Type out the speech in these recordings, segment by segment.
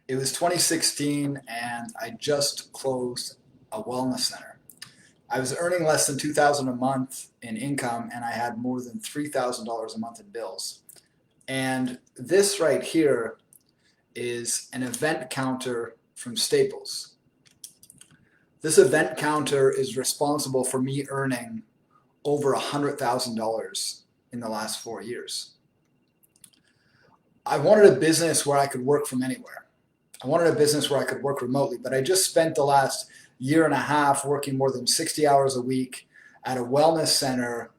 It was 2016 and I just closed a wellness center. I was earning less than $2,000 a month in income and I had more than $3,000 a month in bills. And this right here is an event counter from Staples. This event counter is responsible for me earning over $100,000 in the last 4 years. I wanted a business where I could work from anywhere. I wanted a business where I could work remotely, but I just spent the last year and a half working more than 60 hours a week at a wellness center,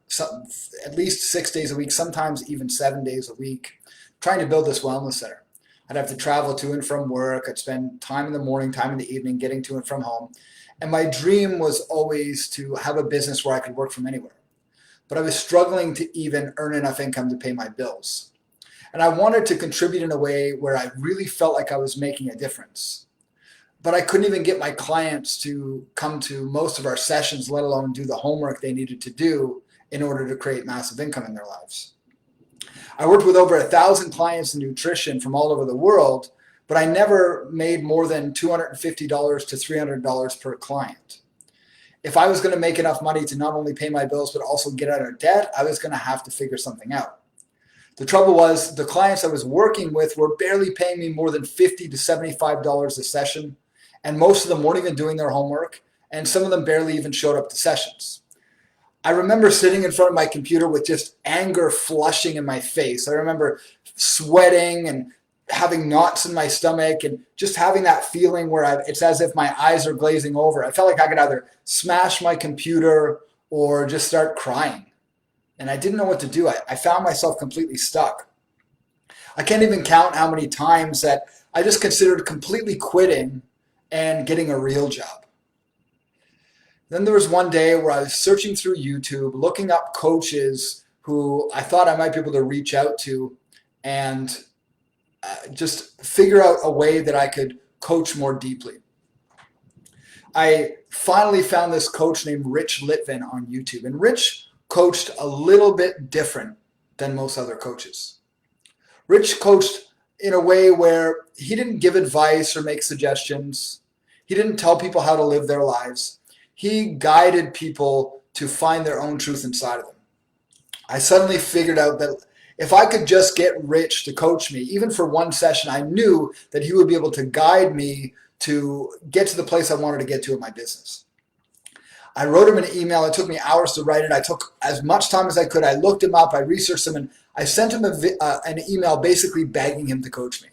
at least 6 days a week, sometimes even 7 days a week, trying to build this wellness center. I'd have to travel to and from work. I'd spend time in the morning, time in the evening, getting to and from home. And my dream was always to have a business where I could work from anywhere. But I was struggling to even earn enough income to pay my bills. And I wanted to contribute in a way where I really felt like I was making a difference. But I couldn't even get my clients to come to most of our sessions, let alone do the homework they needed to do in order to create massive income in their lives. I worked with over 1,000 clients in nutrition from all over the world, but I never made more than $250 to $300 per client. If I was going to make enough money to not only pay my bills, but also get out of debt, I was going to have to figure something out. The trouble was the clients I was working with were barely paying me more than $50 to $75 a session, and most of them weren't even doing their homework, and some of them barely even showed up to sessions. I remember sitting in front of my computer with just anger flushing in my face. I remember sweating and having knots in my stomach and just having that feeling where it's as if my eyes are glazing over. I felt like I could either smash my computer or just start crying. And I didn't know what to do. I found myself completely stuck. I can't even count how many times that I just considered completely quitting and getting a real job. Then there was one day where I was searching through YouTube, looking up coaches who I thought I might be able to reach out to and just figure out a way that I could coach more deeply. I finally found this coach named Rich Litvin on YouTube. And Rich coached a little bit different than most other coaches. Rich coached in a way where he didn't give advice or make suggestions. He didn't tell people how to live their lives. He guided people to find their own truth inside of them. I suddenly figured out that if I could just get Rich to coach me, even for one session, I knew that he would be able to guide me to get to the place I wanted to get to in my business. I wrote him an email. It took me hours to write it. I took as much time as I could. I looked him up. I researched him, and I sent him an email basically begging him to coach me.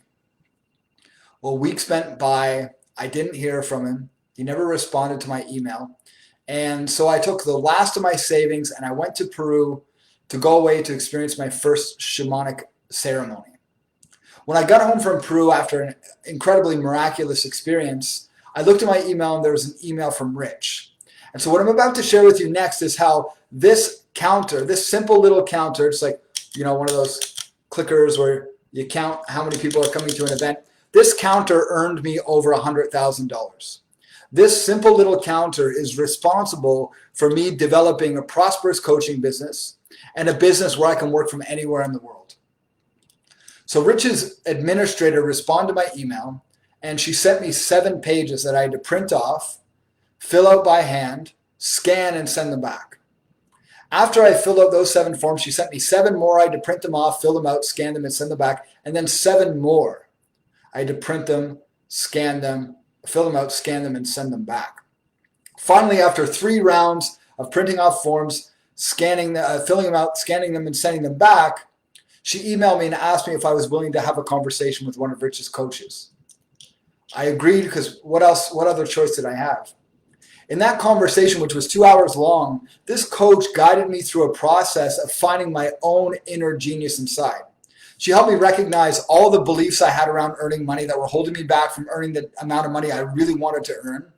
Well, weeks went by. I didn't hear from him. He never responded to my email. And so I took the last of my savings and I went to Peru to go away to experience my first shamanic ceremony. When I got home from Peru after an incredibly miraculous experience, I looked at my email and there was an email from Rich. And so what I'm about to share with you next is how this counter, this simple little counter, it's like, one of those clickers where you count how many people are coming to an event. This counter earned me over $100,000. This simple little counter is responsible for me developing a prosperous coaching business and a business where I can work from anywhere in the world. So Rich's administrator responded to my email and she sent me 7 pages that I had to print off, fill out by hand, scan, and send them back. After I filled out those 7 forms, she sent me 7 more. I had to print them off, fill them out, scan them, and send them back. And then 7 more. I had to print them, scan them, fill them out, scan them, and send them back. Finally, after 3 rounds of printing off forms, filling them out, scanning them, and sending them back, she emailed me and asked me if I was willing to have a conversation with one of Rich's coaches. I agreed because what other choice did I have? In that conversation, which was 2 hours long, this coach guided me through a process of finding my own inner genius inside. She helped me recognize all the beliefs I had around earning money that were holding me back from earning the amount of money I really wanted to earn.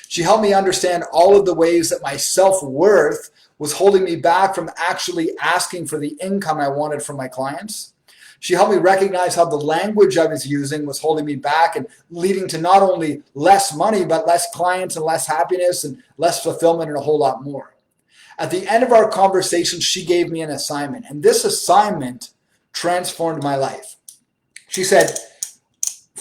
She helped me understand all of the ways that my self-worth was holding me back from actually asking for the income I wanted from my clients. She helped me recognize how the language I was using was holding me back and leading to not only less money, but less clients and less happiness and less fulfillment and a whole lot more. At the end of our conversation, she gave me an assignment, and this assignment transformed my life. She said,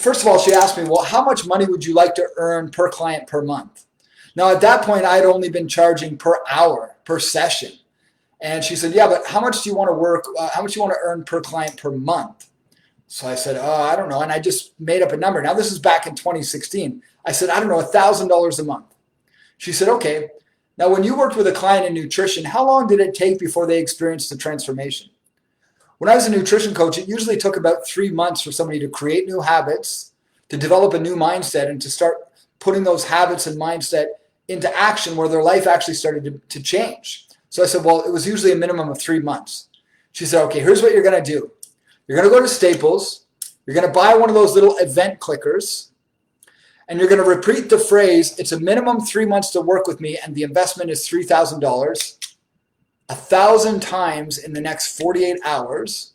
first of all, she asked me, well, how much money would you like to earn per client per month? Now, at that point, I had only been charging per hour, per session. And she said, yeah, but how much do you want to work? How much do you want to earn per client per month? So I said, oh, I don't know. And I just made up a number. Now, this is back in 2016. I said, I don't know, $1,000 a month. She said, okay. Now, when you worked with a client in nutrition, how long did it take before they experienced the transformation? When I was a nutrition coach, it usually took about 3 months for somebody to create new habits, to develop a new mindset, and to start putting those habits and mindset into action where their life actually started to change. So I said, well, it was usually a minimum of 3 months. She said, okay, here's what you're going to do. You're going to go to Staples. You're going to buy one of those little event clickers, and you're going to repeat the phrase, it's a minimum 3 months to work with me, and the investment is $3,000, 1,000 times in the next 48 hours,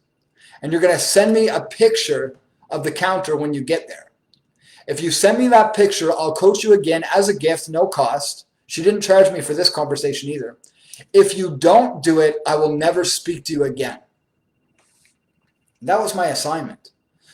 and you're going to send me a picture of the counter when you get there. If you send me that picture, I'll coach you again as a gift, no cost. She didn't charge me for this conversation either. If you don't do it, I will never speak to you again. That was my assignment.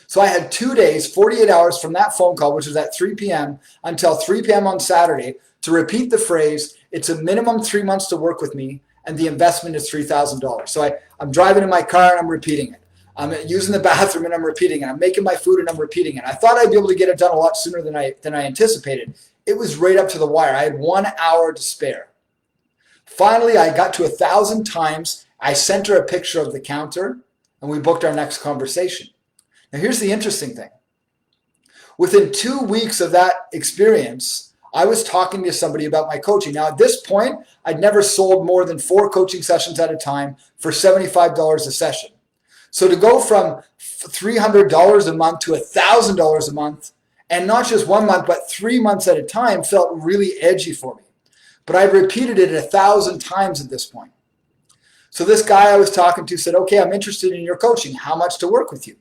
So I had 2 days, 48 hours from that phone call, which was at 3 p.m. until 3 p.m. on Saturday, to repeat the phrase, it's a minimum 3 months to work with me, and the investment is $3,000. So I'm driving in my car and I'm repeating it. I'm using the bathroom and I'm repeating it. I'm making my food and I'm repeating it. I thought I'd be able to get it done a lot sooner than I anticipated. It was right up to the wire. I had 1 hour to spare. Finally, I got to 1,000 times. I sent her a picture of the counter, and we booked our next conversation. Now, here's the interesting thing. Within 2 weeks of that experience, I was talking to somebody about my coaching. Now, at this point, I'd never sold more than 4 coaching sessions at a time for $75 a session. So to go from $300 a month to $1,000 a month, and not just 1 month, but 3 months at a time, felt really edgy for me. But I repeated it 1,000 times at this point. So this guy I was talking to said, okay, I'm interested in your coaching. How much to work with you?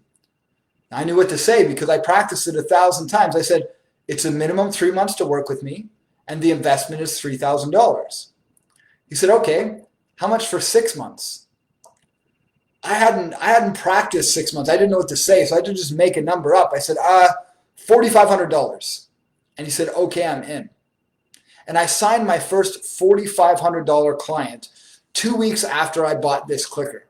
I knew what to say because I practiced it 1,000 times. I said, it's a minimum 3 months to work with me, and the investment is $3,000. He said, okay, how much for 6 months? I hadn't practiced 6 months. I didn't know what to say, so I had to just make a number up. I said, $4,500. And he said, okay, I'm in. And I signed my first $4,500 client 2 weeks after I bought this clicker.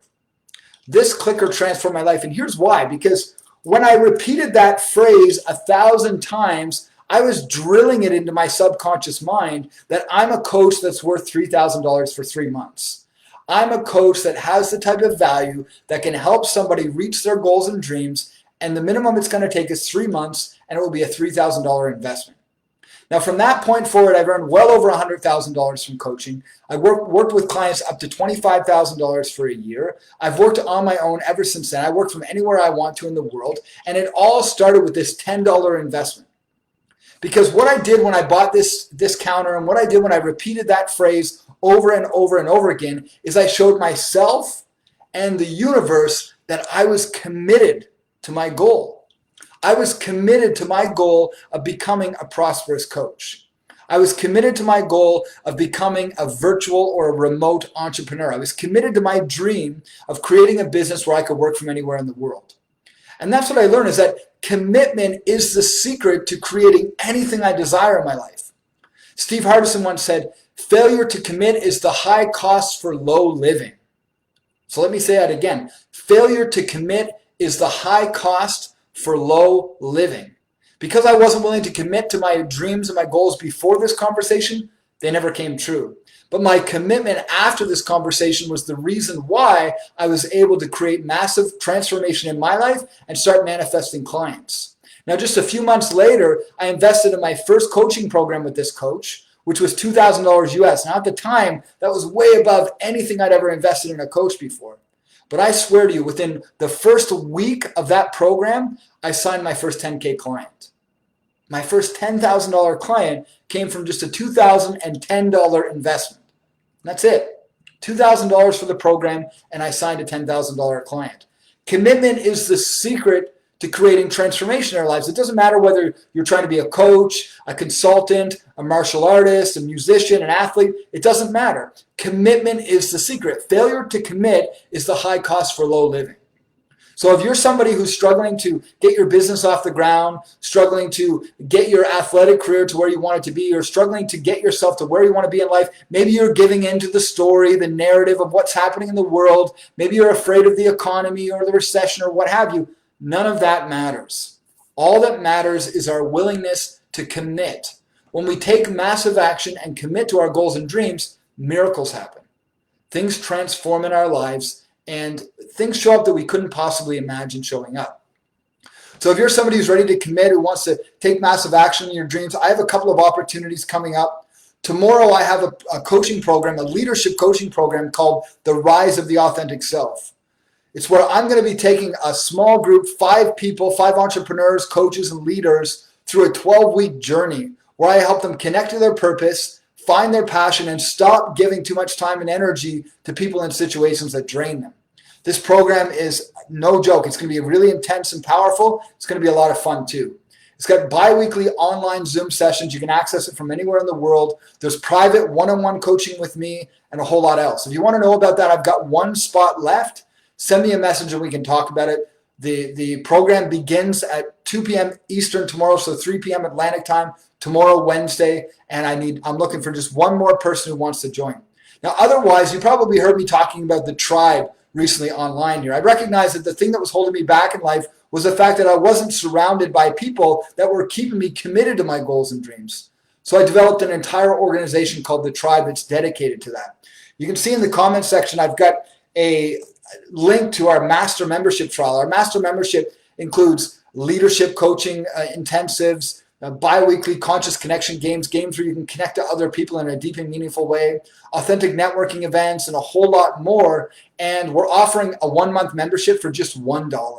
This clicker transformed my life, and here's why. Because when I repeated that phrase 1,000 times, I was drilling it into my subconscious mind that I'm a coach that's worth $3,000 for 3 months. I'm a coach that has the type of value that can help somebody reach their goals and dreams, and the minimum it's going to take is 3 months, and it will be a $3,000 investment. Now, from that point forward, I've earned well over $100,000 from coaching. I've worked with clients up to $25,000 for a year. I've worked on my own ever since then. I work from anywhere I want to in the world, and it all started with this $10 investment. Because what I did when I bought this counter, and what I did when I repeated that phrase over and over and over again, is I showed myself and the universe that I was committed to my goal. I was committed to my goal of becoming a prosperous coach. I was committed to my goal of becoming a virtual or a remote entrepreneur. I was committed to my dream of creating a business where I could work from anywhere in the world. And that's what I learned, is that commitment is the secret to creating anything I desire in my life. Steve Hardison once said, failure to commit is the high cost for low living. So let me say that again. Failure to commit is the high cost for low living. Because I wasn't willing to commit to my dreams and my goals before this conversation, they never came true. But my commitment after this conversation was the reason why I was able to create massive transformation in my life and start manifesting clients. Now, just a few months later, I invested in my first coaching program with this coach, which was $2,000 US. Now, at the time, that was way above anything I'd ever invested in a coach before. But I swear to you, within the first week of that program, I signed my first 10K client. My first $10,000 client came from just a $2,010 investment. That's it. $2,000 for the program, and I signed a $10,000 client. Commitment is the secret to creating transformation in our lives. It doesn't matter whether you're trying to be a coach, a consultant, a martial artist, a musician, an athlete. It doesn't matter. Commitment is the secret. Failure to commit is the high cost for low living. So if you're somebody who's struggling to get your business off the ground, struggling to get your athletic career to where you want it to be, or struggling to get yourself to where you want to be in life, maybe you're giving into the story, the narrative of what's happening in the world, maybe you're afraid of the economy or the recession or what have you, none of that matters. All that matters is our willingness to commit. When we take massive action and commit to our goals and dreams, miracles happen. Things transform in our lives, and things show up that we couldn't possibly imagine showing up. So if you're somebody who's ready to commit, who wants to take massive action in your dreams, I have a couple of opportunities coming up. Tomorrow I have a coaching program, a leadership coaching program called The Rise of the Authentic Self. It's where I'm going to be taking a small group, 5 people, 5 entrepreneurs, coaches, and leaders through a 12-week journey where I help them connect to their purpose, find their passion, and stop giving too much time and energy to people and situations that drain them. This program is no joke. It's going to be really intense and powerful. It's going to be a lot of fun too. It's got bi-weekly online Zoom sessions. You can access it from anywhere in the world. There's private one-on-one coaching with me and a whole lot else. If you want to know about that, I've got 1 spot left. Send me a message and we can talk about it. The program begins at 2 p.m. Eastern tomorrow, so 3 p.m. Atlantic time tomorrow, Wednesday, and I'm looking for just 1 more person who wants to join. Now, otherwise, you probably heard me talking about the tribe recently online here. I recognize that the thing that was holding me back in life was the fact that I wasn't surrounded by people that were keeping me committed to my goals and dreams. So I developed an entire organization called The Tribe that's dedicated to that. You can see in the comment section, I've got a link to our master membership trial. Our master membership includes leadership coaching intensives, bi-weekly conscious connection games where you can connect to other people in a deep and meaningful way, authentic networking events, and a whole lot more. And we're offering a 1-month membership for just $1.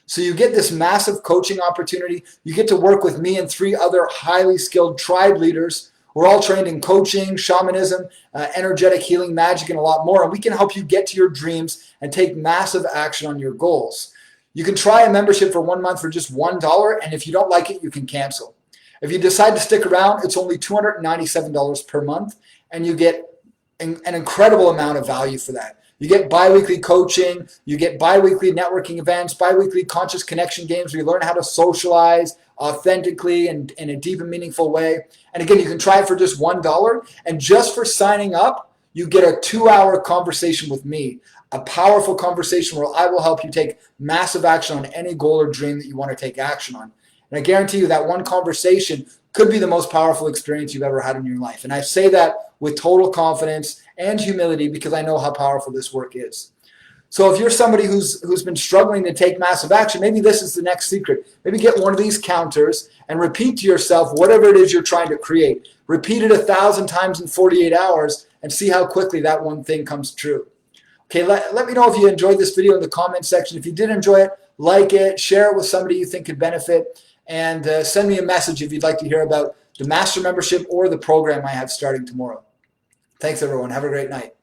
So you get this massive coaching opportunity. You get to work with me and 3 other highly skilled tribe leaders. We're all trained in coaching, shamanism, energetic healing, magic, and a lot more. And we can help you get to your dreams and take massive action on your goals. You can try a membership for 1 month for just $1. And if you don't like it, you can cancel. If you decide to stick around, it's only $297 per month. And you get an incredible amount of value for that. You get bi-weekly coaching, you get bi-weekly networking events, bi-weekly conscious connection games where you learn how to socialize authentically and in a deep and meaningful way. And again, you can try it for just $1. And just for signing up, you get a 2-hour conversation with me, a powerful conversation where I will help you take massive action on any goal or dream that you want to take action on. And I guarantee you that one conversation could be the most powerful experience you've ever had in your life. And I say that with total confidence and humility because I know how powerful this work is. So if you're somebody who's been struggling to take massive action, maybe this is the next secret. Maybe get one of these counters and repeat to yourself whatever it is you're trying to create. Repeat it 1,000 times in 48 hours and see how quickly that one thing comes true. Okay, let me know if you enjoyed this video in the comment section. If you did enjoy it, like it, share it with somebody you think could benefit, and send me a message if you'd like to hear about the master membership or the program I have starting tomorrow. Thanks, everyone. Have a great night.